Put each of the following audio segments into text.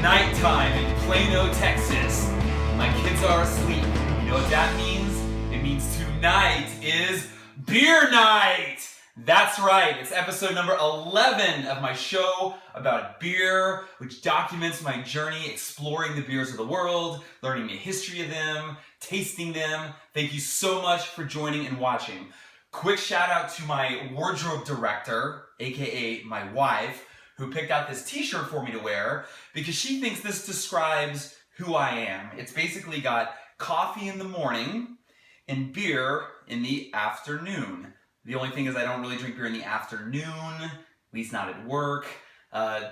nighttime in Plano, Texas. My kids are asleep. You know what that means? It means tonight is beer night! That's right, it's episode number 11 of my show about beer, which documents my journey exploring the beers of the world, learning the history of them, tasting them. Thank you so much for joining and watching. Quick shout out to my wardrobe director, aka my wife, who picked out this t-shirt for me to wear because she thinks this describes who I am. It's basically got coffee in the morning and beer in the afternoon. The only thing is I don't really drink beer in the afternoon, at least not at work.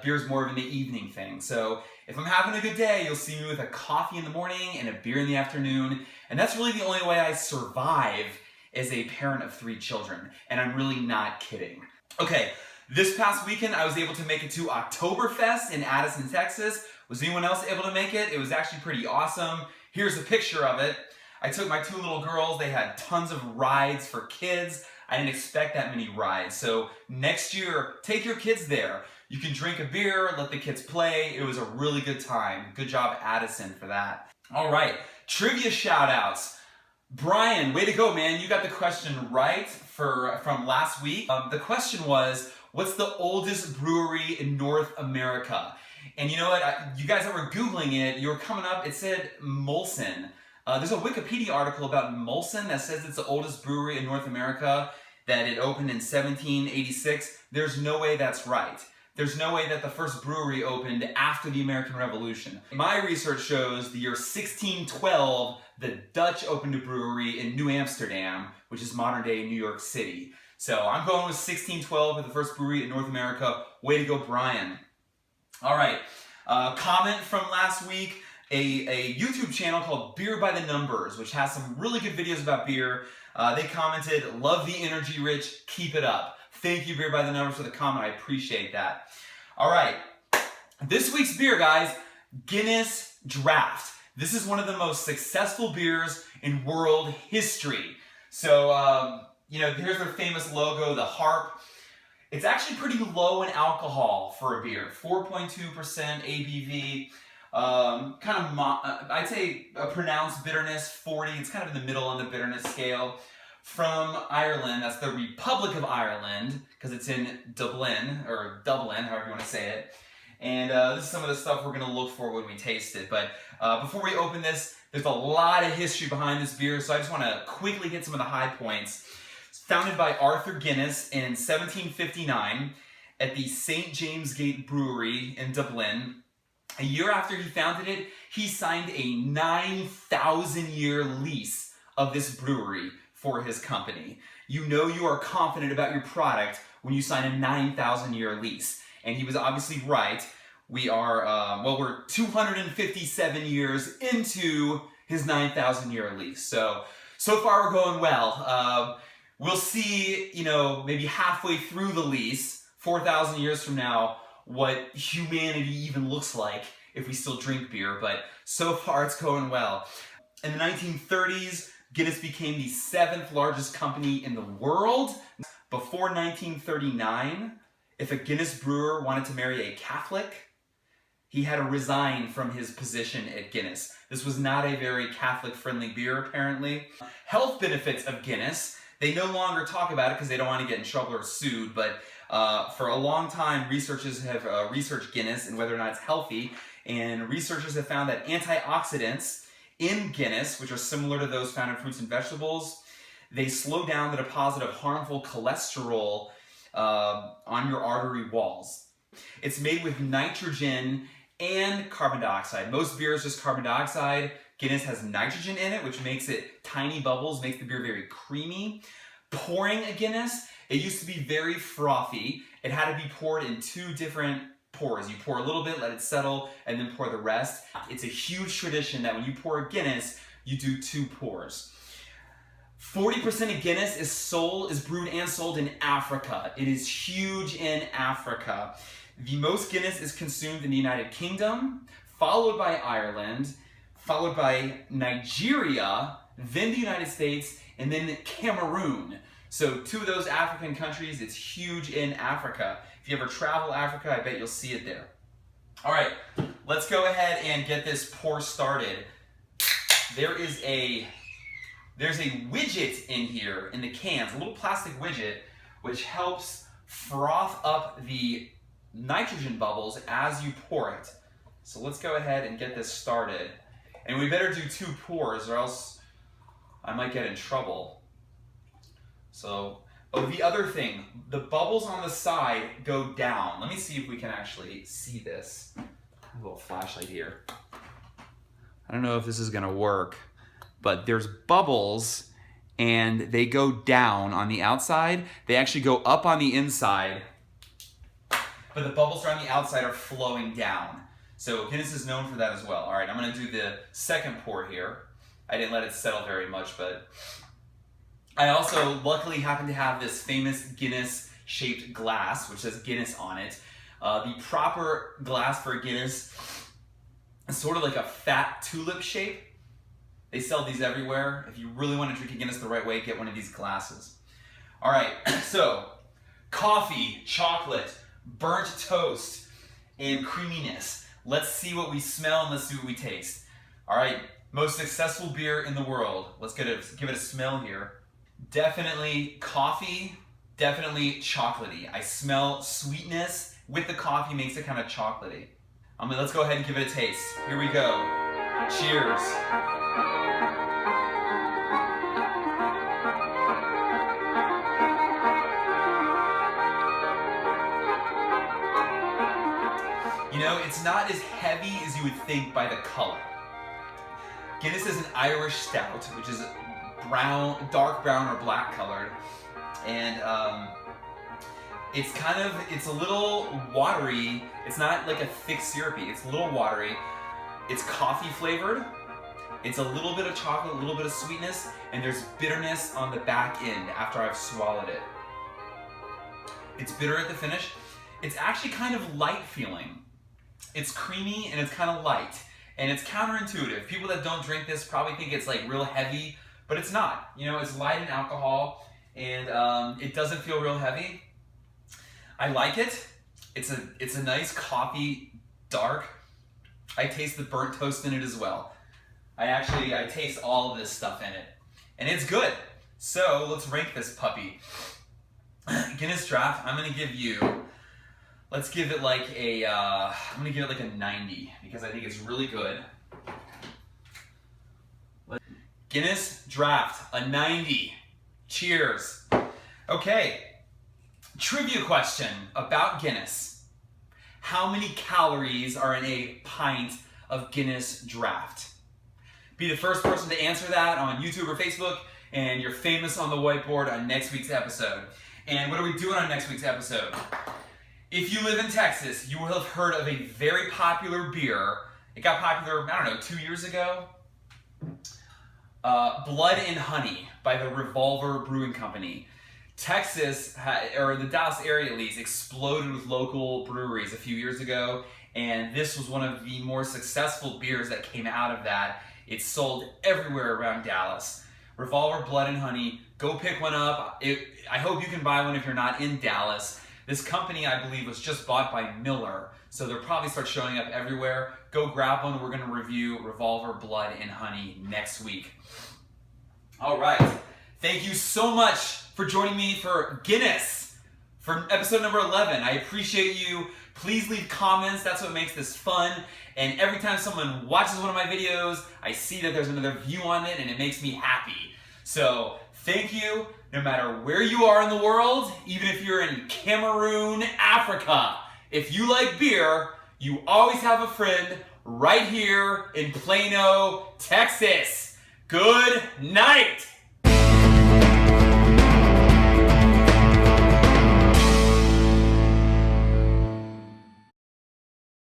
Beer's more of an evening thing. So if I'm having a good day, you'll see me with a coffee in the morning and a beer in the afternoon. And that's really the only way I survive as a parent of 3 children. And I'm really not kidding. Okay, this past weekend I was able to make it to Oktoberfest in Addison, Texas. Was anyone else able to make it? It was actually pretty awesome. Here's a picture of it. I took my 2 little girls. They had tons of rides for kids. I didn't expect that many rides. So next year, take your kids there. You can drink a beer, let the kids play. It was a really good time. Good job, Addison, for that. All right, trivia shout outs. Brian, way to go, man. You got the question right from last week. The question was, what's the oldest brewery in North America? And you know what? You guys that were Googling it, you were coming up, it said Molson. There's a Wikipedia article about Molson that says it's the oldest brewery in North America, that it opened in 1786. There's no way that's right. There's no way that the first brewery opened after the American Revolution. My research shows the year 1612, the Dutch opened a brewery in New Amsterdam, which is modern day New York City. So I'm going with 1612 for the first brewery in North America. Way to go, Brian. All right, comment from last week. A YouTube channel called Beer by the Numbers, which has some really good videos about beer. They commented, love the energy, Rich, keep it up. Thank you, Beer by the Numbers, for the comment. I appreciate that. All right, this week's beer, guys, Guinness Draught. This is one of the most successful beers in world history. So, you know, here's their famous logo, the harp. It's actually pretty low in alcohol for a beer, 4.2% ABV. I'd say a pronounced bitterness, 40. It's kind of in the middle on the bitterness scale. From Ireland, that's the Republic of Ireland, because it's in Dublin, or Dublin, however you want to say it. And this is some of the stuff we're going to look for when we taste it. But before we open this, there's a lot of history behind this beer, so I just want to quickly hit some of the high points. It's founded by Arthur Guinness in 1759 at the St. James Gate Brewery in Dublin. A year after he founded it, he signed a 9,000-year lease of this brewery for his company. You know you are confident about your product when you sign a 9,000-year lease. And he was obviously right. We are, we're 257 years into his 9,000-year lease. So far we're going well. We'll see, you know, maybe halfway through the lease, 4,000 years from now, what humanity even looks like if we still drink beer, but so far it's going well. In the 1930s, Guinness became the 7th largest company in the world. Before 1939, if a Guinness brewer wanted to marry a Catholic, he had to resign from his position at Guinness. This was not a very Catholic-friendly beer, apparently. Health benefits of Guinness, they no longer talk about it because they don't want to get in trouble or sued, but for a long time, researchers have researched Guinness and whether or not it's healthy, and researchers have found that antioxidants in Guinness, which are similar to those found in fruits and vegetables, they slow down the deposit of harmful cholesterol on your artery walls. It's made with nitrogen and carbon dioxide. Most beer is just carbon dioxide. Guinness has nitrogen in it, which makes it tiny bubbles, makes the beer very creamy. Pouring a Guinness, it used to be very frothy. It had to be poured in 2 different pours. You pour a little bit, let it settle, and then pour the rest. It's a huge tradition that when you pour a Guinness, you do 2 pours. 40% of Guinness is brewed and sold in Africa. It is huge in Africa. The most Guinness is consumed in the United Kingdom, followed by Ireland, followed by Nigeria, then the United States, and then Cameroon. So 2 of those African countries, it's huge in Africa. If you ever travel Africa, I bet you'll see it there. All right, let's go ahead and get this pour started. There's a widget in here in the cans, a little plastic widget, which helps froth up the nitrogen bubbles as you pour it. So let's go ahead and get this started. And we better do 2 pours or else I might get in trouble. So, oh, the other thing, the bubbles on the side go down. Let me see if we can actually see this. A little flashlight here. I don't know if this is gonna work, but there's bubbles and they go down on the outside. They actually go up on the inside, but the bubbles around the outside are flowing down. So Guinness is known for that as well. All right, I'm gonna do the second pour here. I didn't let it settle very much, but I also luckily happen to have this famous Guinness shaped glass, which says Guinness on it. The proper glass for Guinness is sort of like a fat tulip shape. They sell these everywhere. If you really want to drink a Guinness the right way, get one of these glasses. All right, so coffee, chocolate, burnt toast, and creaminess. Let's see what we smell and let's see what we taste. All right, most successful beer in the world. Let's give it a smell here. Definitely coffee, definitely chocolatey. I smell sweetness with the coffee, makes it kind of chocolatey. Let's go ahead and give it a taste. Here we go. Cheers. You know, it's not as heavy as you would think by the color. Guinness is an Irish stout, which is brown, dark brown or black colored, and it's a little watery. It's not like a thick syrupy. It's a little watery. It's coffee flavored. It's a little bit of chocolate, a little bit of sweetness, and there's bitterness on the back end after I've swallowed it. It's bitter at the finish. It's actually kind of light feeling. It's creamy and it's kind of light, and it's counterintuitive. People that don't drink this probably think it's like real heavy, but it's not. You know, it's light in alcohol, and it doesn't feel real heavy. I like it. It's a nice coffee, dark. I taste the burnt toast in it as well. I taste all of this stuff in it, and it's good. So let's rank this puppy. Guinness Draught, I'm gonna give you, let's give it like a, I'm gonna give it like a 90 because I think it's really good. Guinness Draught, a 90. Cheers. Okay, trivia question about Guinness. How many calories are in a pint of Guinness Draught? Be the first person to answer that on YouTube or Facebook, and you're famous on the whiteboard on next week's episode. And what are we doing on next week's episode? If you live in Texas, you will have heard of a very popular beer. It got popular, I don't know, 2 years ago. Blood and Honey by the Revolver Brewing Company. Texas, or the Dallas area at least, exploded with local breweries a few years ago, and this was one of the more successful beers that came out of that. It's sold everywhere around Dallas. Revolver Blood and Honey, go pick one up. I hope you can buy one if you're not in Dallas. This company, I believe, was just bought by Miller, so they'll probably start showing up everywhere. Go grab one. We're going to review Revolver Blood and Honey next week. All right. Thank you so much for joining me for Guinness for episode number 11. I appreciate you. Please leave comments. That's what makes this fun. And every time someone watches one of my videos, I see that there's another view on it, and it makes me happy. So thank you. No matter where you are in the world, even if you're in Cameroon, Africa, if you like beer, you always have a friend right here in Plano, Texas. Good night.